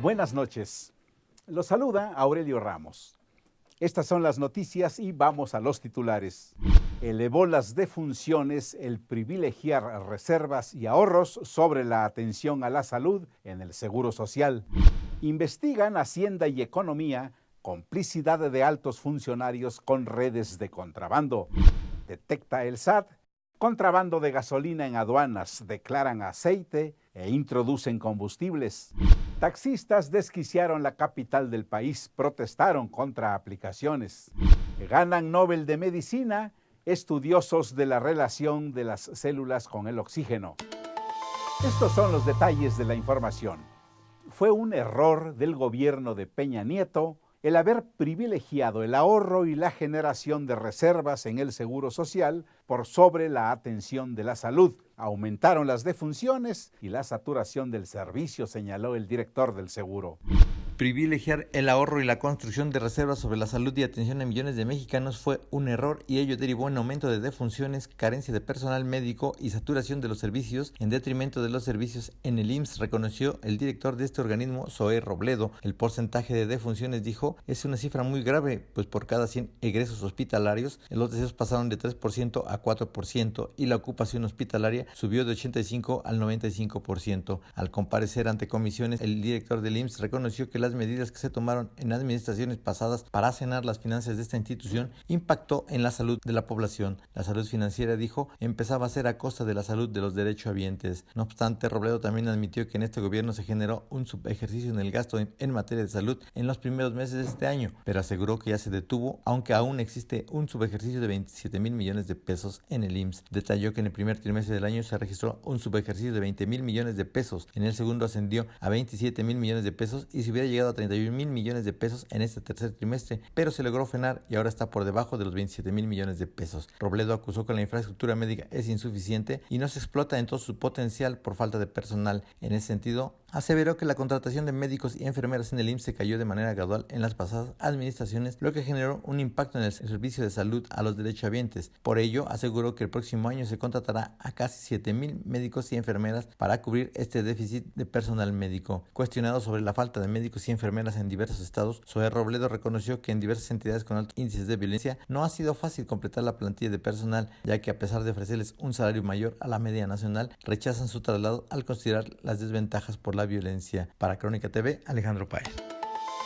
Buenas noches. Los saluda Aurelio Ramos. Estas son las noticias y vamos a los titulares. Elevó las defunciones el privilegiar reservas y ahorros sobre la atención a la salud en el Seguro Social. Investigan Hacienda y Economía complicidad de altos funcionarios con redes de contrabando. Detecta el SAT contrabando de gasolina en aduanas, declaran aceite e introducen combustibles. Taxistas desquiciaron la capital del país, protestaron contra aplicaciones. Ganan Nobel de Medicina estudiosos de la relación de las células con el oxígeno. Estos son los detalles de la información. Fue un error del gobierno de Peña Nieto el haber privilegiado el ahorro y la generación de reservas en el Seguro Social por sobre la atención de la salud. Aumentaron las defunciones y la saturación del servicio, señaló el director del seguro. Privilegiar el ahorro y la construcción de reservas sobre la salud y atención a millones de mexicanos fue un error y ello derivó en aumento de defunciones, carencia de personal médico y saturación de los servicios en detrimento de los servicios en el IMSS, reconoció el director de este organismo, Zoé Robledo. El porcentaje de defunciones, dijo, es una cifra muy grave, pues por cada 100 egresos hospitalarios, los decesos pasaron de 3% a 4% y la ocupación hospitalaria subió de 85 al 95%. Al comparecer ante comisiones, el director del IMSS reconoció que las medidas que se tomaron en administraciones pasadas para sanear las finanzas de esta institución impactó en la salud de la población. La salud financiera, dijo, empezaba a ser a costa de la salud de los derechohabientes. No obstante, Robledo también admitió que en este gobierno se generó un subejercicio en el gasto en materia de salud en los primeros meses de este año, pero aseguró que ya se detuvo, aunque aún existe un subejercicio de 27,000 millones de pesos en el IMSS. Detalló que en el primer trimestre del año se registró un subejercicio de 20,000 millones de pesos, en el segundo ascendió a 27,000 millones de pesos y se hubiera llegado a 31,000 millones de pesos en este tercer trimestre, pero se logró frenar y ahora está por debajo de los 27,000 millones de pesos. Robledo acusó que la infraestructura médica es insuficiente y no se explota en todo su potencial por falta de personal. En ese sentido, aseveró que la contratación de médicos y enfermeras en el IMSS se cayó de manera gradual en las pasadas administraciones, lo que generó un impacto en el servicio de salud a los derechohabientes. Por ello, aseguró que el próximo año se contratará a casi 7,000 médicos y enfermeras para cubrir este déficit de personal médico. Cuestionado sobre la falta de médicos y enfermeras en diversos estados, Zoé Robledo reconoció que en diversas entidades con altos índices de violencia no ha sido fácil completar la plantilla de personal, ya que a pesar de ofrecerles un salario mayor a la media nacional, rechazan su traslado al considerar las desventajas por la violencia. Para Crónica TV, Alejandro Páez.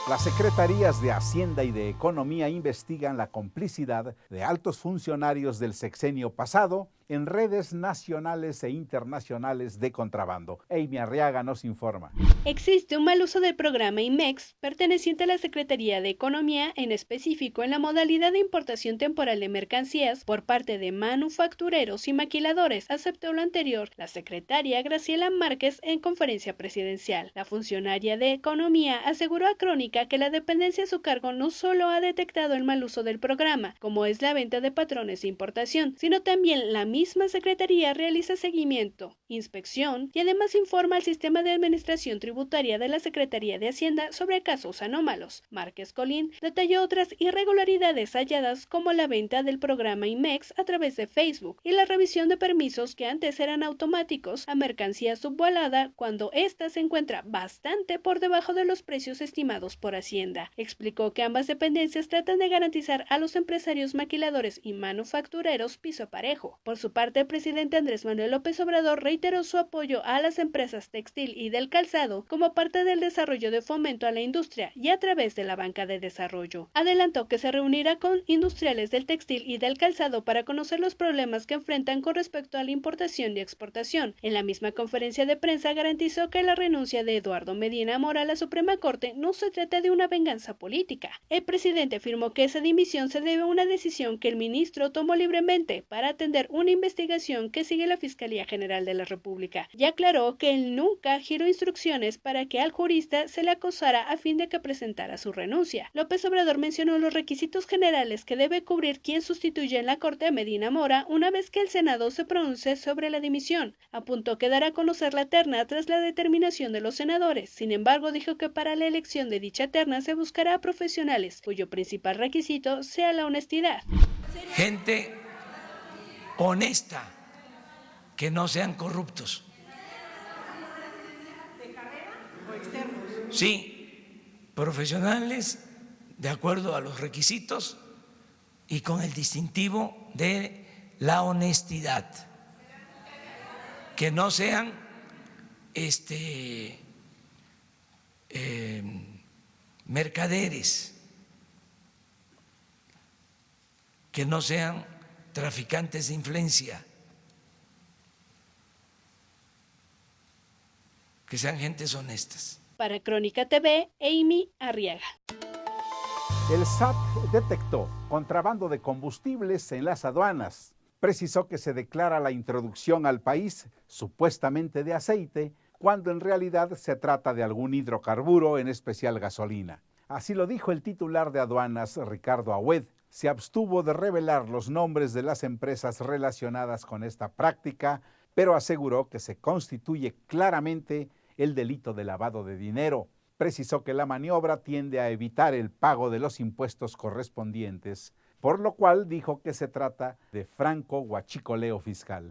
Las secretarías de Hacienda y de Economía investigan la complicidad de altos funcionarios del sexenio pasado en redes nacionales e internacionales de contrabando. Amy Arriaga nos informa. Existe un mal uso del programa IMEX, perteneciente a la Secretaría de Economía, en específico en la modalidad de importación temporal de mercancías por parte de manufactureros y maquiladores, aceptó lo anterior la secretaria Graciela Márquez en conferencia presidencial. La funcionaria de Economía aseguró a Crónica que la dependencia a su cargo no solo ha detectado el mal uso del programa, como es la venta de patrones de importación, sino también la misma Secretaría realiza seguimiento, inspección y además informa al sistema de administración tributaria de la Secretaría de Hacienda sobre casos anómalos. Márquez Colín detalló otras irregularidades halladas como la venta del programa IMEX a través de Facebook y la revisión de permisos que antes eran automáticos a mercancía subvalada cuando ésta se encuentra bastante por debajo de los precios estimados por Hacienda. Explicó que ambas dependencias tratan de garantizar a los empresarios maquiladores y manufactureros piso parejo. Por su parte, el presidente Andrés Manuel López Obrador reiteró su apoyo a las empresas textil y del calzado como parte del desarrollo de fomento a la industria y a través de la banca de desarrollo. Adelantó que se reunirá con industriales del textil y del calzado para conocer los problemas que enfrentan con respecto a la importación y exportación. En la misma conferencia de prensa garantizó que la renuncia de Eduardo Medina Mora a la Suprema Corte no se trata de una venganza política. El presidente afirmó que esa dimisión se debe a una decisión que el ministro tomó libremente para atender una investigación que sigue la Fiscalía General de la República, y aclaró que él nunca giró instrucciones para que al jurista se le acosara a fin de que presentara su renuncia. López Obrador mencionó los requisitos generales que debe cubrir quien sustituye en la Corte a Medina Mora una vez que el Senado se pronuncie sobre la dimisión. Apuntó que dará a conocer la terna tras la determinación de los senadores. Sin embargo, dijo que para la elección de dicha terna se buscará a profesionales cuyo principal requisito sea la honestidad. Gente honesta, que no sean corruptos. ¿De carrera o externos? sí, profesionales de acuerdo a los requisitos y con el distintivo de la honestidad, que no sean mercaderes, que no sean traficantes de influencia, que sean gentes honestas. Para Crónica TV, Amy Arriaga. El SAT detectó contrabando de combustibles en las aduanas. Precisó que se declara la introducción al país supuestamente de aceite, cuando en realidad se trata de algún hidrocarburo, en especial gasolina. Así lo dijo el titular de aduanas, Ricardo Agüed. Se abstuvo de revelar los nombres de las empresas relacionadas con esta práctica, pero aseguró que se constituye claramente el delito de lavado de dinero. Precisó que la maniobra tiende a evitar el pago de los impuestos correspondientes, por lo cual dijo que se trata de franco huachicoleo fiscal.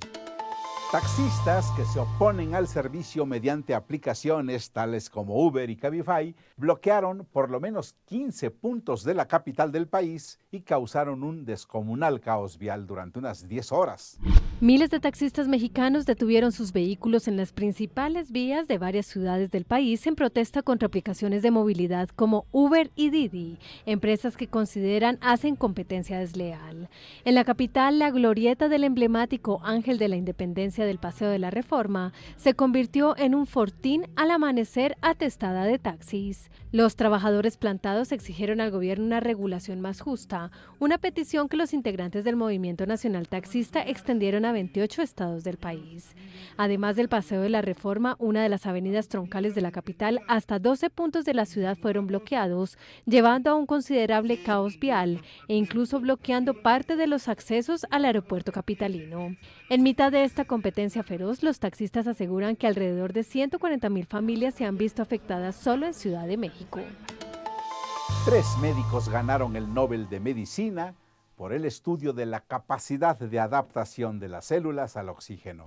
Taxistas que se oponen al servicio mediante aplicaciones tales como Uber y Cabify bloquearon por lo menos 15 puntos de la capital del país y causaron un descomunal caos vial durante unas 10 horas. Miles de taxistas mexicanos detuvieron sus vehículos en las principales vías de varias ciudades del país en protesta contra aplicaciones de movilidad como Uber y Didi, empresas que consideran hacen competencia desleal. En la capital, la glorieta del emblemático Ángel de la Independencia del Paseo de la Reforma se convirtió en un fortín al amanecer atestada de taxis. Los trabajadores plantados exigieron al gobierno una regulación más justa, una petición que los integrantes del Movimiento Nacional Taxista extendieron a 28 estados del país. Además del Paseo de la Reforma, una de las avenidas troncales de la capital, hasta 12 puntos de la ciudad fueron bloqueados, llevando a un considerable caos vial e incluso bloqueando parte de los accesos al aeropuerto capitalino. En mitad de esta competencia feroz, los taxistas aseguran que alrededor de 140,000 familias se han visto afectadas solo en Ciudad de México. 3 médicos ganaron el Nobel de Medicina por el estudio de la capacidad de adaptación de las células al oxígeno.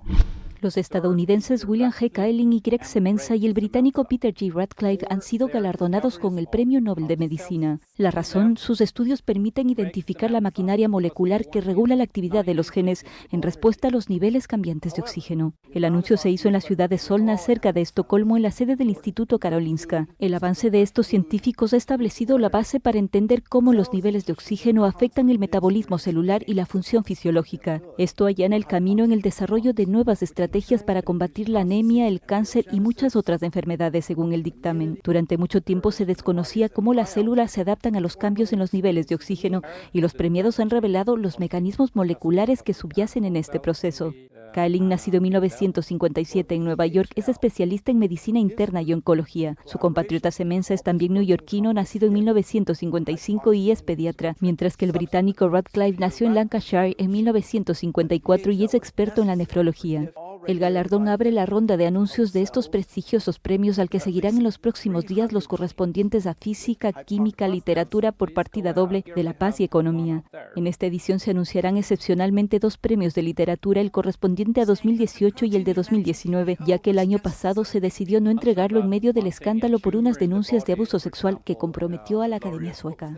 Los estadounidenses William G. Kaelin y Greg Semenza y el británico Peter G. Radcliffe han sido galardonados con el Premio Nobel de Medicina. La razón, sus estudios permiten identificar la maquinaria molecular que regula la actividad de los genes en respuesta a los niveles cambiantes de oxígeno. El anuncio se hizo en la ciudad de Solna, cerca de Estocolmo, en la sede del Instituto Karolinska. El avance de estos científicos ha establecido la base para entender cómo los niveles de oxígeno afectan el metabolismo celular y la función fisiológica. Esto allana el camino en el desarrollo de nuevas estrategias para combatir la anemia, el cáncer y muchas otras enfermedades, según el dictamen. Durante mucho tiempo se desconocía cómo las células se adaptan a los cambios en los niveles de oxígeno y los premiados han revelado los mecanismos moleculares que subyacen en este proceso. Kaelin, nacido en 1957 en Nueva York, es especialista en medicina interna y oncología. Su compatriota Semenza es también neoyorquino, nacido en 1955 y es pediatra, mientras que el británico Radcliffe nació en Lancashire en 1954 y es experto en la nefrología. El galardón abre la ronda de anuncios de estos prestigiosos premios, al que seguirán en los próximos días los correspondientes a física, química, literatura por partida doble, de la paz y economía. En esta edición se anunciarán excepcionalmente 2 premios de literatura, el correspondiente a 2018 y el de 2019, ya que el año pasado se decidió no entregarlo en medio del escándalo por unas denuncias de abuso sexual que comprometió a la Academia Sueca.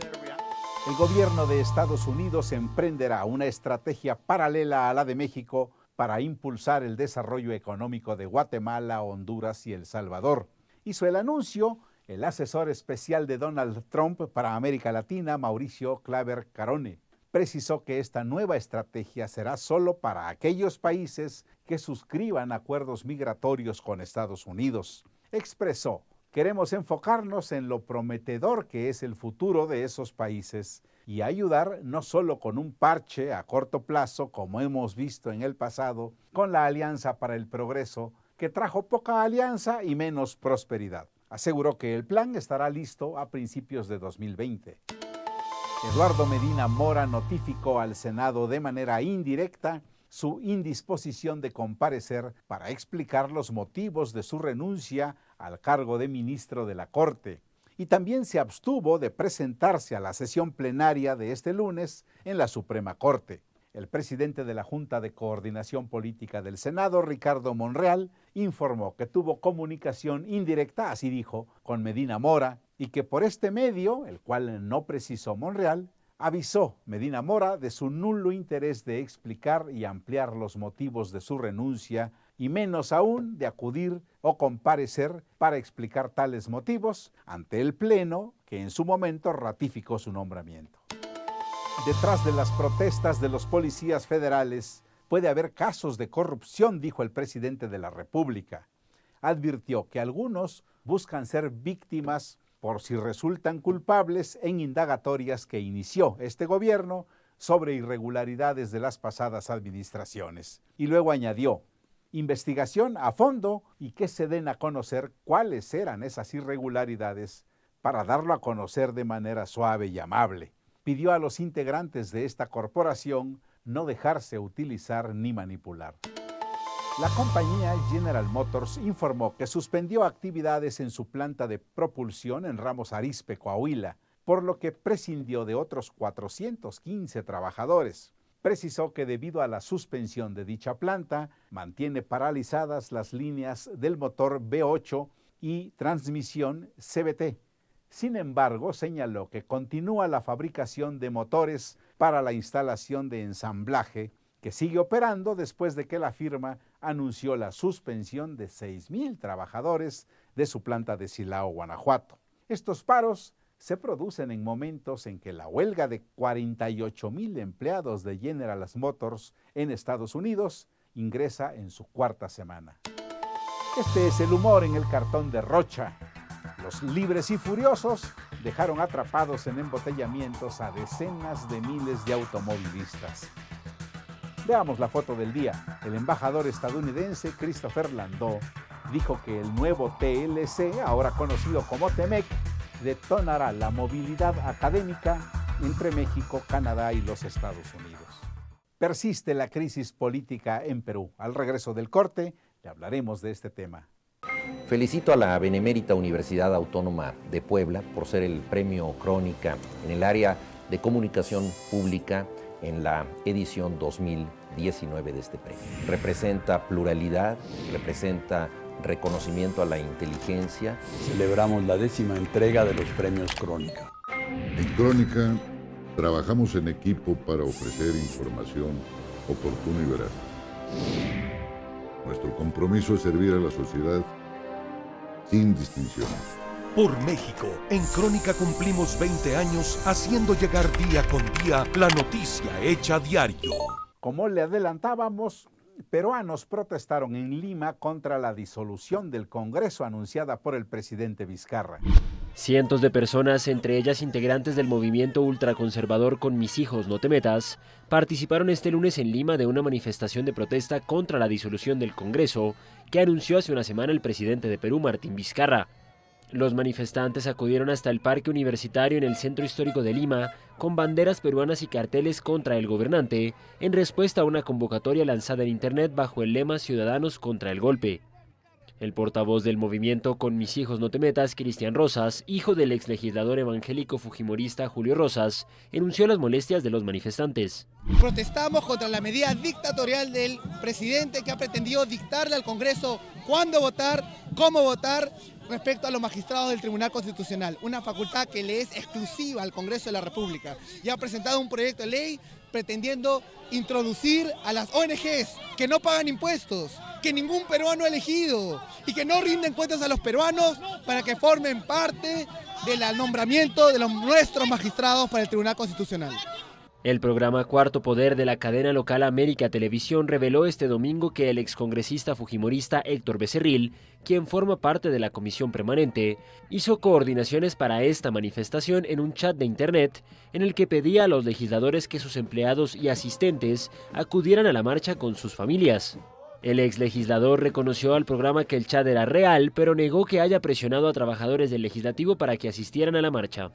El gobierno de Estados Unidos emprenderá una estrategia paralela a la de México para impulsar el desarrollo económico de Guatemala, Honduras y El Salvador. Hizo el anuncio el asesor especial de Donald Trump para América Latina, Mauricio Claver Carone. Precisó que esta nueva estrategia será solo para aquellos países que suscriban acuerdos migratorios con Estados Unidos. Expresó: queremos enfocarnos en lo prometedor que es el futuro de esos países y ayudar no solo con un parche a corto plazo, como hemos visto en el pasado, con la Alianza para el Progreso, que trajo poca alianza y menos prosperidad. Aseguró que el plan estará listo a principios de 2020. Eduardo Medina Mora notificó al Senado de manera indirecta su indisposición de comparecer para explicar los motivos de su renuncia al cargo de ministro de la Corte, y también se abstuvo de presentarse a la sesión plenaria de este lunes en la Suprema Corte. El presidente de la Junta de Coordinación Política del Senado, Ricardo Monreal, informó que tuvo comunicación indirecta, así dijo, con Medina Mora y que por este medio, el cual no precisó Monreal, avisó Medina Mora de su nulo interés de explicar y ampliar los motivos de su renuncia y menos aún de acudir o comparecer para explicar tales motivos ante el Pleno que en su momento ratificó su nombramiento. Detrás de las protestas de los policías federales puede haber casos de corrupción, dijo el presidente de la República. Advirtió que algunos buscan ser víctimas por si resultan culpables en indagatorias que inició este gobierno sobre irregularidades de las pasadas administraciones. Y luego añadió, investigación a fondo y que se den a conocer cuáles eran esas irregularidades para darlo a conocer de manera suave y amable. Pidió a los integrantes de esta corporación no dejarse utilizar ni manipular. La compañía General Motors informó que suspendió actividades en su planta de propulsión en Ramos Arizpe, Coahuila, por lo que prescindió de otros 415 trabajadores. Precisó que debido a la suspensión de dicha planta, mantiene paralizadas las líneas del motor V8 y transmisión CVT. Sin embargo, señaló que continúa la fabricación de motores para la instalación de ensamblaje, que sigue operando después de que la firma anunció la suspensión de 6,000 trabajadores de su planta de Silao, Guanajuato. Estos paros se producen en momentos en que la huelga de 48,000 empleados de General Motors en Estados Unidos ingresa en su cuarta semana. Este es el humor en el cartón de Rocha. Los libres y furiosos dejaron atrapados en embotellamientos a decenas de miles de automovilistas. Veamos la foto del día. El embajador estadounidense Christopher Landau dijo que el nuevo TLC, ahora conocido como TEMEC, detonará la movilidad académica entre México, Canadá y los Estados Unidos. Persiste la crisis política en Perú. Al regreso del corte, le hablaremos de este tema. Felicito a la Benemérita Universidad Autónoma de Puebla por ser el premio Crónica en el área de comunicación pública en la edición 2019 de este premio. Representa pluralidad, representa reconocimiento a la inteligencia. Celebramos la 10ª entrega de los premios Crónica. En Crónica trabajamos en equipo para ofrecer información oportuna y veraz. Nuestro compromiso es servir a la sociedad sin distinciones. Por México, en Crónica cumplimos 20 años haciendo llegar día con día la noticia hecha diario. Como le adelantábamos, peruanos protestaron en Lima contra la disolución del Congreso anunciada por el presidente Vizcarra. Cientos de personas, entre ellas integrantes del movimiento ultraconservador Con Mis Hijos No Te Metas, participaron este lunes en Lima de una manifestación de protesta contra la disolución del Congreso que anunció hace una semana el presidente de Perú, Martín Vizcarra. Los manifestantes acudieron hasta el Parque Universitario en el centro histórico de Lima con banderas peruanas y carteles contra el gobernante en respuesta a una convocatoria lanzada en internet bajo el lema Ciudadanos contra el golpe. El portavoz del movimiento Con Mis Hijos No Te Metas, Cristian Rosas, hijo del exlegislador evangélico fujimorista Julio Rosas, enunció las molestias de los manifestantes. Protestamos contra la medida dictatorial del presidente que ha pretendido dictarle al Congreso cuándo votar, cómo votar respecto a los magistrados del Tribunal Constitucional, una facultad que le es exclusiva al Congreso de la República, y ha presentado un proyecto de ley pretendiendo introducir a las ONGs que no pagan impuestos, que ningún peruano ha elegido y que no rinden cuentas a los peruanos para que formen parte del nombramiento de nuestros magistrados para el Tribunal Constitucional. El programa Cuarto Poder de la cadena local América Televisión reveló este domingo que el excongresista fujimorista Héctor Becerril, quien forma parte de la comisión permanente, hizo coordinaciones para esta manifestación en un chat de internet en el que pedía a los legisladores que sus empleados y asistentes acudieran a la marcha con sus familias. El exlegislador reconoció al programa que el chat era real, pero negó que haya presionado a trabajadores del legislativo para que asistieran a la marcha.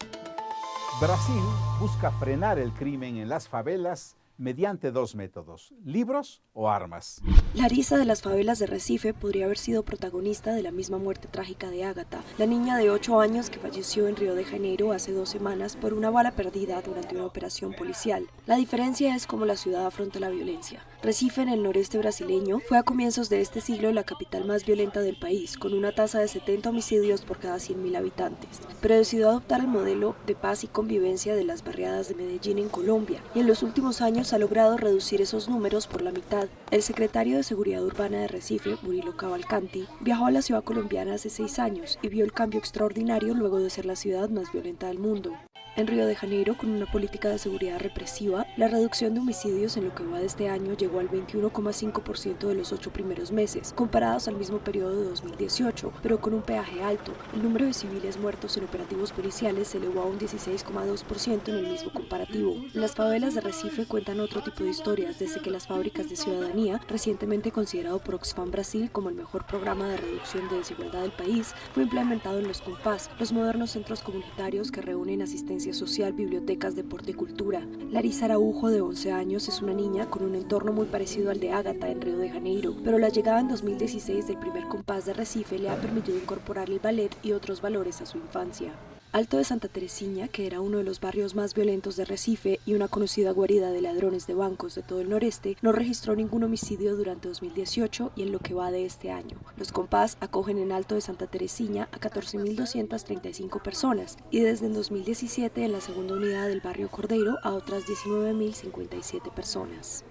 Brasil busca frenar el crimen en las favelas mediante dos métodos, libros o armas. Larisa de las favelas de Recife podría haber sido protagonista de la misma muerte trágica de Ágata, la niña de 8 años que falleció en Río de Janeiro hace 2 semanas por una bala perdida durante una operación policial. La diferencia es cómo la ciudad afronta la violencia. Recife, en el noreste brasileño, fue a comienzos de este siglo la capital más violenta del país, con una tasa de 70 homicidios por cada 100.000 habitantes, pero decidió adoptar el modelo de paz y convivencia de las barriadas de Medellín en Colombia, y en los últimos años ha logrado reducir esos números por la mitad. El secretario de Seguridad Urbana de Recife, Murilo Cavalcanti, viajó a la ciudad colombiana hace 6 años y vio el cambio extraordinario luego de ser la ciudad más violenta del mundo. En Río de Janeiro, con una política de seguridad represiva, la reducción de homicidios en lo que va de este año llegó al 21,5% de los 8 primeros meses, comparados al mismo periodo de 2018, pero con un peaje alto. El número de civiles muertos en operativos policiales se elevó a un 16,2% en el mismo comparativo. Las favelas de Recife cuentan otro tipo de historias, desde que las fábricas de ciudadanía, recientemente considerado por Oxfam Brasil como el mejor programa de reducción de desigualdad del país, fue implementado en los Compás, los modernos centros comunitarios que reúnen asistencia social, bibliotecas, deporte y cultura. Larisa Araujo, de 11 años, es una niña con un entorno muy parecido al de Ágata en Río de Janeiro, pero la llegada en 2016 del primer Compás de Recife le ha permitido incorporar el ballet y otros valores a su infancia. Alto de Santa Teresina, que era uno de los barrios más violentos de Recife y una conocida guarida de ladrones de bancos de todo el noreste, no registró ningún homicidio durante 2018 y en lo que va de este año. Los Compás acogen en Alto de Santa Teresina a 14.235 personas y desde el 2017 en la segunda unidad del barrio Cordero a otras 19.057 personas.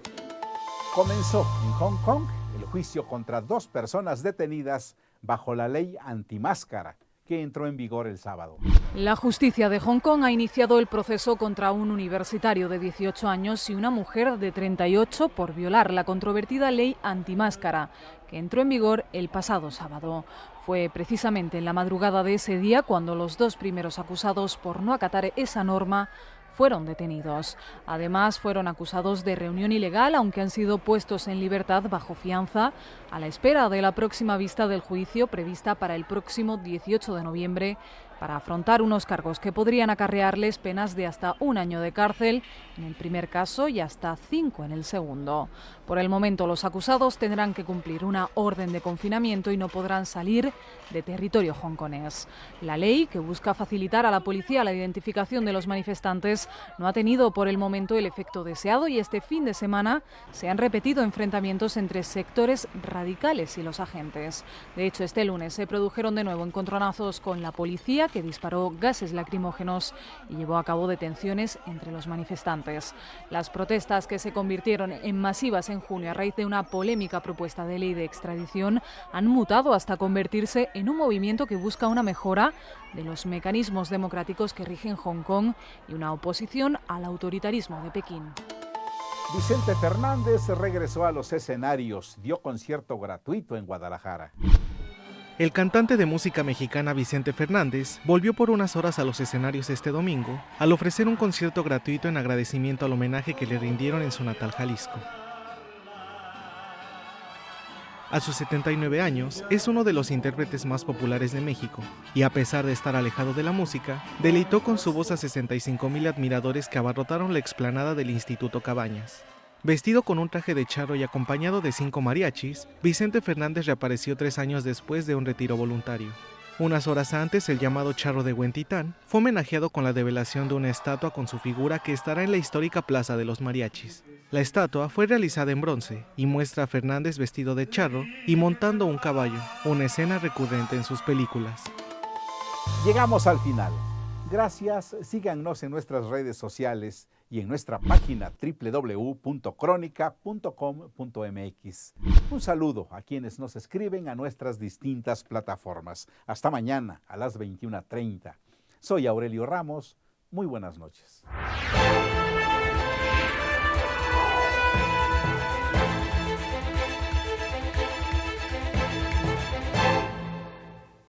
Comenzó en Hong Kong el juicio contra 2 personas detenidas bajo la ley antimáscara, que entró en vigor el sábado. La justicia de Hong Kong ha iniciado el proceso contra un universitario de 18 años y una mujer de 38 por violar la controvertida ley antimáscara, que entró en vigor el pasado sábado. Fue precisamente en la madrugada de ese día cuando los 2 primeros acusados por no acatar esa norma fueron detenidos. Además, fueron acusados de reunión ilegal, aunque han sido puestos en libertad bajo fianza a la espera de la próxima vista del juicio prevista para el próximo 18 de noviembre para afrontar unos cargos que podrían acarrearles penas de hasta 1 año de cárcel en el primer caso y hasta 5 en el segundo. Por el momento, los acusados tendrán que cumplir una orden de confinamiento y no podrán salir de territorio hongkonés. La ley, que busca facilitar a la policía la identificación de los manifestantes, no ha tenido por el momento el efecto deseado y este fin de semana se han repetido enfrentamientos entre sectores radicales y los agentes. De hecho, este lunes se produjeron de nuevo encontronazos con la policía, que disparó gases lacrimógenos y llevó a cabo detenciones entre los manifestantes. Las protestas, que se convirtieron en masivas en junio a raíz de una polémica propuesta de ley de extradición, han mutado hasta convertirse en un movimiento que busca una mejora de los mecanismos democráticos que rigen Hong Kong y una oposición al autoritarismo de Pekín. Vicente Fernández regresó a los escenarios, dio concierto gratuito en Guadalajara. El cantante de música mexicana Vicente Fernández volvió por unas horas a los escenarios este domingo al ofrecer un concierto gratuito en agradecimiento al homenaje que le rindieron en su natal Jalisco. A sus 79 años, es uno de los intérpretes más populares de México, y a pesar de estar alejado de la música, deleitó con su voz a 65,000 admiradores que abarrotaron la explanada del Instituto Cabañas. Vestido con un traje de charro y acompañado de 5 mariachis, Vicente Fernández reapareció 3 años después de un retiro voluntario. Unas horas antes, el llamado Charro de Huentitán fue homenajeado con la develación de una estatua con su figura que estará en la histórica Plaza de los Mariachis. La estatua fue realizada en bronce y muestra a Fernández vestido de charro y montando un caballo, una escena recurrente en sus películas. Llegamos al final. Gracias, síganos en nuestras redes sociales y en nuestra página www.cronica.com.mx. Un saludo a quienes nos escriben a nuestras distintas plataformas. Hasta mañana a las 21:30. Soy Aurelio Ramos. Muy buenas noches.